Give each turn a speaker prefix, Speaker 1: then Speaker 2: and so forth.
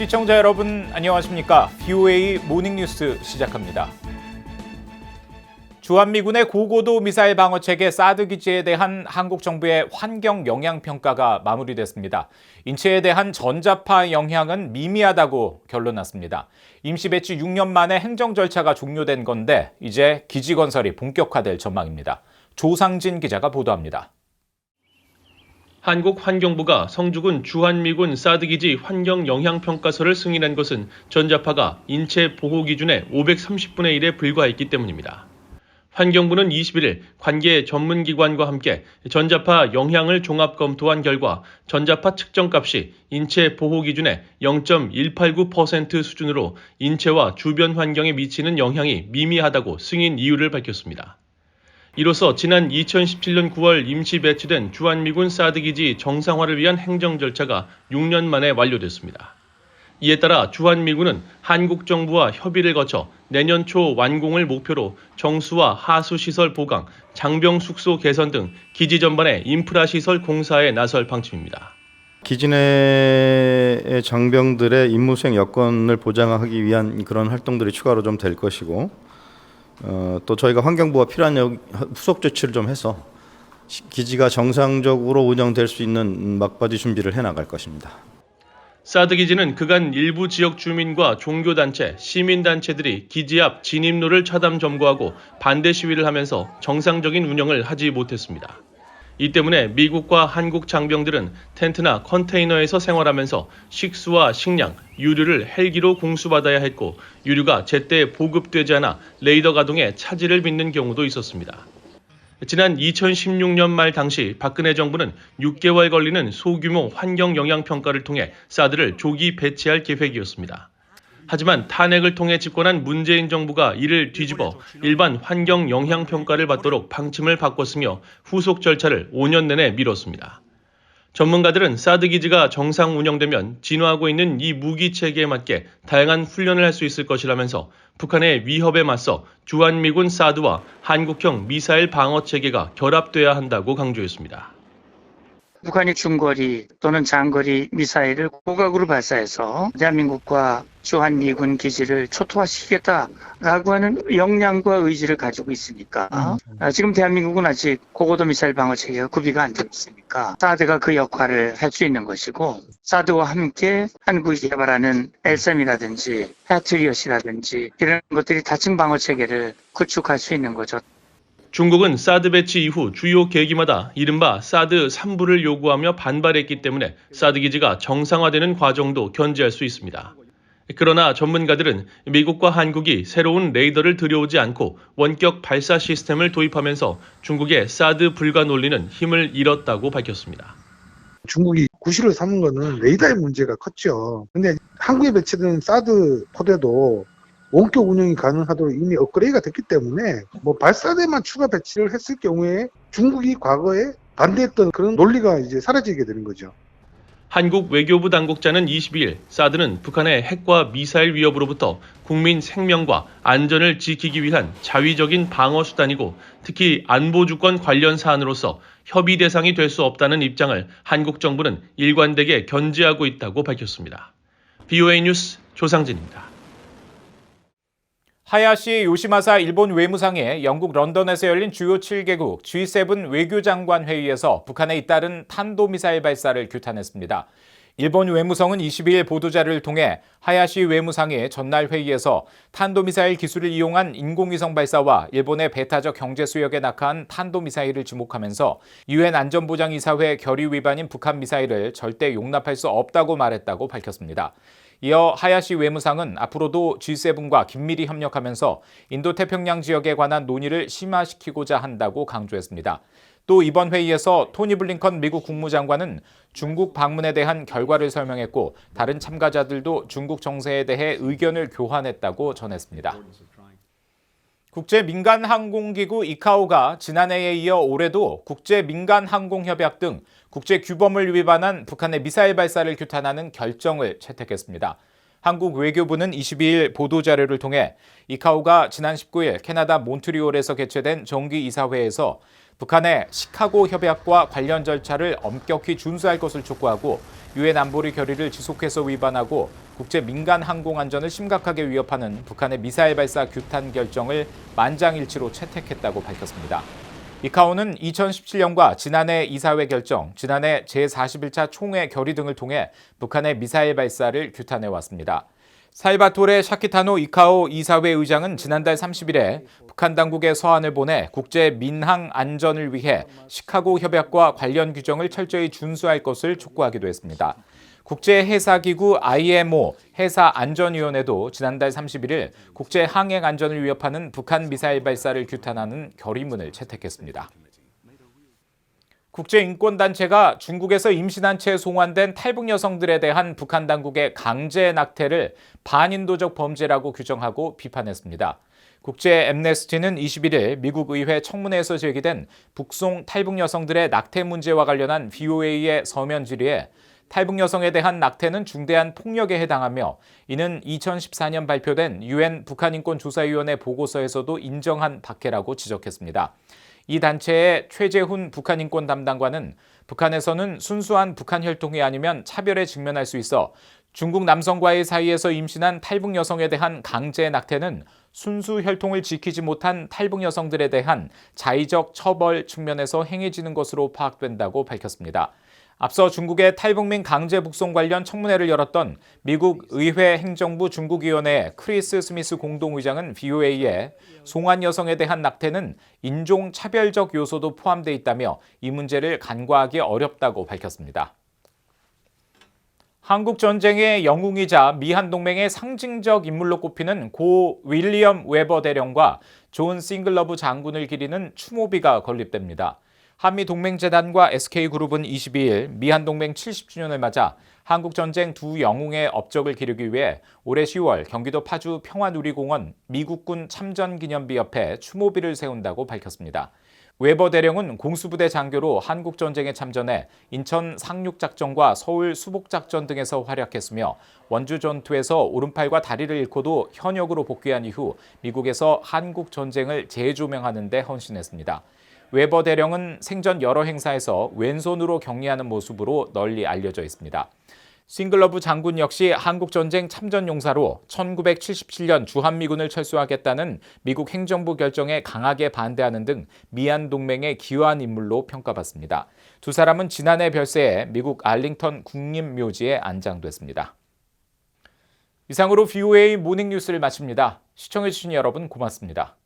Speaker 1: 시청자 여러분 안녕하십니까? VOA 모닝뉴스 시작합니다. 주한미군의 고고도 미사일 방어체계 사드 기지에 대한 한국 정부의 환경 영향 평가가 마무리됐습니다. 인체에 대한 전자파 영향은 미미하다고 결론 났습니다. 임시 배치 6년 만에 행정 절차가 종료된 건데 이제 기지 건설이 본격화될 전망입니다. 조상진 기자가 보도합니다.
Speaker 2: 한국환경부가 성주군 주한미군 사드기지 환경영향평가서를 승인한 것은 전자파가 인체 보호 기준의 530분의 1에 불과했기 때문입니다. 환경부는 21일 관계 전문기관과 함께 전자파 영향을 종합 검토한 결과 전자파 측정값이 인체 보호 기준의 0.189% 수준으로 인체와 주변 환경에 미치는 영향이 미미하다고 승인 이유를 밝혔습니다. 이로써 지난 2017년 9월 임시 배치된 주한미군 사드기지 정상화를 위한 행정 절차가 6년 만에 완료됐습니다. 이에 따라 주한미군은 한국 정부와 협의를 거쳐 내년 초 완공을 목표로 정수와 하수시설 보강, 장병 숙소 개선 등 기지 전반의 인프라 시설 공사에 나설 방침입니다.
Speaker 3: 기지 내의 장병들의 임무 수행 여건을 보장하기 위한 그런 활동들이 추가로 좀 될 것이고, 또 저희가 환경부와 필요한 후속 조치를 좀 해서 기지가 정상적으로 운영될 수 있는 막바지 준비를 해나갈 것입니다.
Speaker 2: 사드 기지는 그간 일부 지역 주민과 종교단체, 시민단체들이 기지 앞 진입로를 차담 점거하고 반대 시위를 하면서 정상적인 운영을 하지 못했습니다. 이 때문에 미국과 한국 장병들은 텐트나 컨테이너에서 생활하면서 식수와 식량, 유류를 헬기로 공수받아야 했고 유류가 제때 보급되지 않아 레이더 가동에 차질을 빚는 경우도 있었습니다. 지난 2016년 말 당시 박근혜 정부는 6개월 걸리는 소규모 환경 영향 평가를 통해 사드를 조기 배치할 계획이었습니다. 하지만 탄핵을 통해 집권한 문재인 정부가 이를 뒤집어 일반 환경 영향 평가를 받도록 방침을 바꿨으며 후속 절차를 5년 내내 미뤘습니다. 전문가들은 사드 기지가 정상 운영되면 진화하고 있는 이 무기 체계에 맞게 다양한 훈련을 할 수 있을 것이라면서 북한의 위협에 맞서 주한미군 사드와 한국형 미사일 방어 체계가 결합돼야 한다고 강조했습니다.
Speaker 4: 북한이 중거리 또는 장거리 미사일을 고각으로 발사해서 대한민국과 주한미군 기지를 초토화시키겠다라고 하는 역량과 의지를 가지고 있으니까 지금 대한민국은 아직 고고도 미사일 방어 체계가 구비가 안 되어 있으니까 사드가 그 역할을 할 수 있는 것이고 사드와 함께 한국이 개발하는 L3이라든지 패트리엇이라든지 이런 것들이 다층 방어 체계를 구축할 수 있는 거죠.
Speaker 2: 중국은 사드 배치 이후 주요 계기마다 이른바 사드 3부를 요구하며 반발했기 때문에 사드 기지가 정상화되는 과정도 견제할 수 있습니다. 그러나 전문가들은 미국과 한국이 새로운 레이더를 들여오지 않고 원격 발사 시스템을 도입하면서 중국의 사드 불가 논리는 힘을 잃었다고 밝혔습니다.
Speaker 5: 중국이 구실을 삼은 거는 레이더의 문제가 컸죠. 근데 한국에 배치된 사드 포대도 원격 운영이 가능하도록 이미 업그레이드가 됐기 때문에 발사대만 추가 배치를 했을 경우에 중국이 과거에 반대했던 그런 논리가 이제 사라지게 되는 거죠.
Speaker 2: 한국 외교부 당국자는 22일 사드는 북한의 핵과 미사일 위협으로부터 국민 생명과 안전을 지키기 위한 자위적인 방어 수단이고 특히 안보 주권 관련 사안으로서 협의 대상이 될 수 없다는 입장을 한국 정부는 일관되게 견지하고 있다고 밝혔습니다. VOA 뉴스 조상진입니다.
Speaker 1: 하야시 요시마사 일본 외무상이 영국 런던에서 열린 주요 7개국 G7 외교장관 회의에서 북한에 잇따른 탄도미사일 발사를 규탄했습니다. 일본 외무성은 22일 보도자료를 통해 하야시 외무상이 전날 회의에서 탄도미사일 기술을 이용한 인공위성 발사와 일본의 배타적 경제 수역에 낙하한 탄도미사일을 지목하면서 유엔 안전보장이사회 결의 위반인 북한 미사일을 절대 용납할 수 없다고 말했다고 밝혔습니다. 이어 하야시 외무상은 앞으로도 G7과 긴밀히 협력하면서 인도태평양 지역에 관한 논의를 심화시키고자 한다고 강조했습니다. 또 이번 회의에서 토니 블링컨 미국 국무장관은 중국 방문에 대한 결과를 설명했고 다른 참가자들도 중국 정세에 대해 의견을 교환했다고 전했습니다. 국제민간항공기구 이카오가 지난해에 이어 올해도 국제민간항공협약 등 국제규범을 위반한 북한의 미사일 발사를 규탄하는 결정을 채택했습니다. 한국 외교부는 22일 보도자료를 통해 이카오가 지난 19일 캐나다 몬트리올에서 개최된 정기이사회에서 북한의 시카고 협약과 관련 절차를 엄격히 준수할 것을 촉구하고 유엔 안보리 결의를 지속해서 위반하고 국제 민간 항공 안전을 심각하게 위협하는 북한의 미사일 발사 규탄 결정을 만장일치로 채택했다고 밝혔습니다. 이카오는 2017년과 지난해 이사회 결정, 지난해 제41차 총회 결의 등을 통해 북한의 미사일 발사를 규탄해 왔습니다. 살바토레 샤키타노 이카오 이사회 의장은 지난달 30일에 북한 당국의 서한을 보내 국제 민항 안전을 위해 시카고 협약과 관련 규정을 철저히 준수할 것을 촉구하기도 했습니다. 국제해사기구 IMO 해사안전위원회도 지난달 31일 국제 항행 안전을 위협하는 북한 미사일 발사를 규탄하는 결의문을 채택했습니다. 국제인권단체가 중국에서 임신한 채 송환된 탈북 여성들에 대한 북한 당국의 강제 낙태를 반인도적 범죄라고 규정하고 비판했습니다. 국제 앰네스티는 21일 미국 의회 청문회에서 제기된 북송 탈북 여성들의 낙태 문제와 관련한 VOA의 서면 질의에 탈북 여성에 대한 낙태는 중대한 폭력에 해당하며 이는 2014년 발표된 유엔 북한인권조사위원회 보고서에서도 인정한 박해라고 지적했습니다. 이 단체의 최재훈 북한인권 담당관은 북한에서는 순수한 북한 혈통이 아니면 차별에 직면할 수 있어 중국 남성과의 사이에서 임신한 탈북 여성에 대한 강제 낙태는 순수 혈통을 지키지 못한 탈북 여성들에 대한 자의적 처벌 측면에서 행해지는 것으로 파악된다고 밝혔습니다. 앞서 중국의 탈북민 강제 북송 관련 청문회를 열었던 미국 의회 행정부 중국위원회 크리스 스미스 공동의장은 VOA에 송환 여성에 대한 낙태는 인종차별적 요소도 포함돼 있다며 이 문제를 간과하기 어렵다고 밝혔습니다. 한국 전쟁의 영웅이자 미한 동맹의 상징적 인물로 꼽히는 고 윌리엄 웨버 대령과 존 싱글러브 장군을 기리는 추모비가 건립됩니다. 한미동맹재단과 SK그룹은 22일 미한동맹 70주년을 맞아 한국전쟁 두 영웅의 업적을 기리기 위해 올해 10월 경기도 파주 평화누리공원 미국군 참전기념비 옆에 추모비를 세운다고 밝혔습니다. 웨버 대령은 공수부대 장교로 한국전쟁에 참전해 인천 상륙작전과 서울 수복작전 등에서 활약했으며 원주 전투에서 오른팔과 다리를 잃고도 현역으로 복귀한 이후 미국에서 한국전쟁을 재조명하는 데 헌신했습니다. 웨버 대령은 생전 여러 행사에서 왼손으로 격리하는 모습으로 널리 알려져 있습니다. 싱글러브 장군 역시 한국전쟁 참전용사로 1977년 주한미군을 철수하겠다는 미국 행정부 결정에 강하게 반대하는 등 미한동맹의 기여한 인물로 평가받습니다. 두 사람은 지난해 별세에 미국 알링턴 국립묘지에 안장됐습니다. 이상으로 VOA 모닝뉴스를 마칩니다. 시청해주신 여러분 고맙습니다.